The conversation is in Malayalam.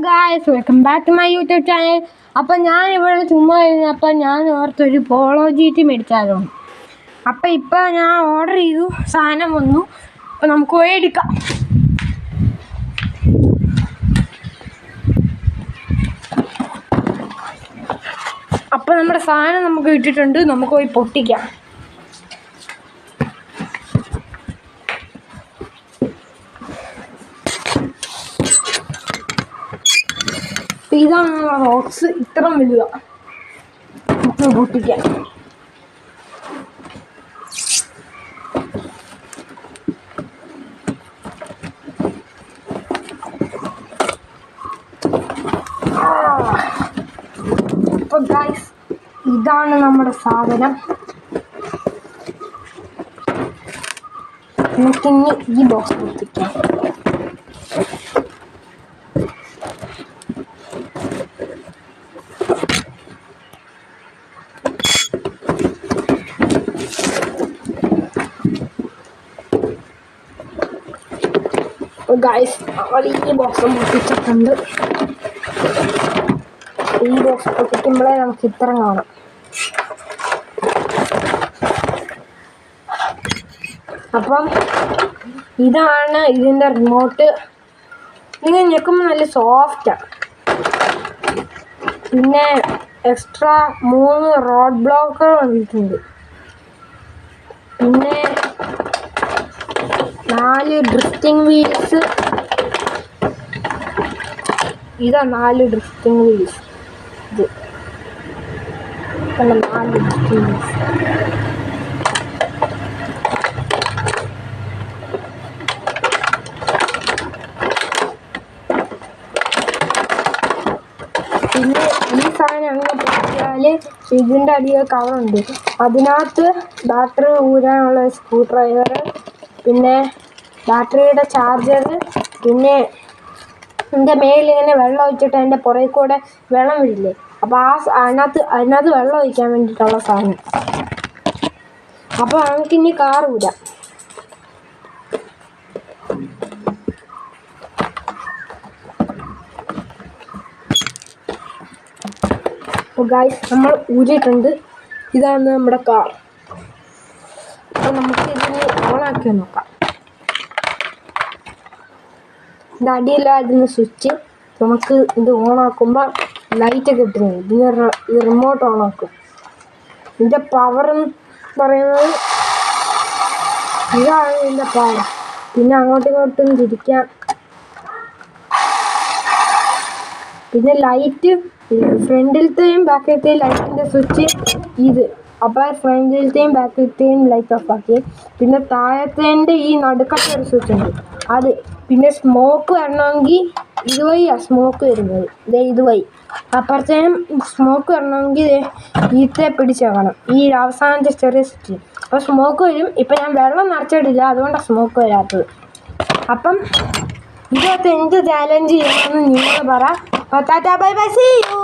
Guys, welcome back to my YouTube channel. അപ്പം ഞാൻ ഇവിടെ ചുമ്മാ കഴിഞ്ഞപ്പോൾ ഞാൻ ഓർത്തൊരു പോളോ GT മേടിച്ചാലോ. അപ്പം ഇപ്പം ഞാൻ ഓർഡർ ചെയ്തു, സാധനം വന്നു. അപ്പം നമുക്ക് പോയി എടുക്കാം. അപ്പം നമ്മുടെ സാധനം നമുക്ക് ഇട്ടിട്ടുണ്ട്, നമുക്ക് പോയി പൊട്ടിക്കാം. ഇതാണ് നമ്മുടെ ബോക്സ്, ഇത്ര വലുതാ. നമുക്ക് പൊട്ടിക്കാം. അപ്പൊ ഗൈസ്, ഇതാണ് നമ്മുടെ സാധനം. നമുക്കിനി ഈ ബോക്സ് പൊട്ടിക്കാം. ഗൈസ്, നമ്മൾ ഈ ബോക്സ് പൊട്ടിച്ചിട്ടുണ്ട്. ഈ ബോക്സ് പൊട്ടിക്കുമ്പോഴേ നമുക്ക് ഇത്ര കാണാം. അപ്പം ഇതാണ് ഇതിൻ്റെ റിമോട്ട്. ഇങ്ങനെ ഞെക്കുമ്പോൾ നല്ല സോഫ്റ്റാണ്. പിന്നെ എക്സ്ട്രാ 3 റോഡ് ബ്ലോക്കുകൾ വന്നിട്ടുണ്ട്. പിന്നെ 4 ഡ്രിഫ്റ്റിംഗ് വീൽസ്. ഇതാ 4 ഡ്രിഫ്റ്റിംഗ് വീൽസ്. ഇത് 4 ഡ്രിഫ്റ്റിംഗ് വീൽസ്. പിന്നെ ഈ സാധനം അങ്ങനെ പൊട്ടിയാൽ ഇതിൻ്റെ അടിയിൽ കവറുണ്ട്. അതിനകത്ത് ബാറ്ററി ഊരാനുള്ള സ്ക്രൂ ഡ്രൈവർ, പിന്നെ ബാറ്ററിയുടെ ചാർജർ, പിന്നെ എൻ്റെ മേലിങ്ങനെ വെള്ളം ഒഴിച്ചിട്ട് അതിൻ്റെ പുറകിൽ കൂടെ വെള്ളം വിടില്ലേ, അപ്പോൾ അതിനകത്ത് വെള്ളം ഒഴിക്കാൻ വേണ്ടിയിട്ടുള്ള സാധനം. അപ്പോൾ നമുക്കിനി കാർ ഊരാം. അപ്പോൾ ഗൈസ്, നമ്മൾ ഊരിയിട്ടുണ്ട്. ഇതാണ് നമ്മുടെ കാർ. അപ്പോൾ നമുക്കിതിന് ഓണാക്കി നോക്കാം. ഇതിൻ്റെ അടിയിലായിരുന്നു സ്വിച്ച്. നമുക്ക് ഇത് ഓണാക്കുമ്പോൾ ലൈറ്റൊക്കെ ഇട്ടുന്നത്. ഇത് റിമോട്ട് ഓണാക്കും. ഇതിൻ്റെ പവർ എന്ന് പറയുന്നത് ഇതാണ് ഇതിൻ്റെ പവർ. പിന്നെ അങ്ങോട്ടും ഇങ്ങോട്ടും തിരിക്കാം. പിന്നെ ലൈറ്റ് ഫ്രണ്ടിലത്തെയും ബാക്കിലത്തെയും ലൈറ്റിൻ്റെ സ്വിച്ച് ഇത്. അപ്പോൾ ഫ്രണ്ടിലത്തെയും ബാക്കിലത്തെയും ലൈറ്റ് ഓഫ് ആക്കി. പിന്നെ താഴത്തേൻ്റെ ഈ നടുക്കത്തെ ഒരു സ്വിച്ച് ഉണ്ട്, അത്. പിന്നെ സ്മോക്ക് വരണമെങ്കിൽ ഇതുവഴിയാണ് സ്മോക്ക് വരുന്നത്. ഇതുവഴി. അപ്പുറത്തേനും സ്മോക്ക് വരണമെങ്കിൽ ഈത്തെ പിടിച്ചേക്കണം, ഈ അവസാനത്തെ ചെറിയ സ്വിച്ച്. അപ്പോൾ സ്മോക്ക് വരും. ഇപ്പം ഞാൻ വെള്ളം നിറച്ചിട്ടില്ല, അതുകൊണ്ടാണ് സ്മോക്ക് വരാത്തത്. അപ്പം ഇതൊക്കെ എന്ത് ചാലഞ്ച് ചെയ്യണമെന്ന് നിങ്ങൾ പറ. Tata, bye bye, see U.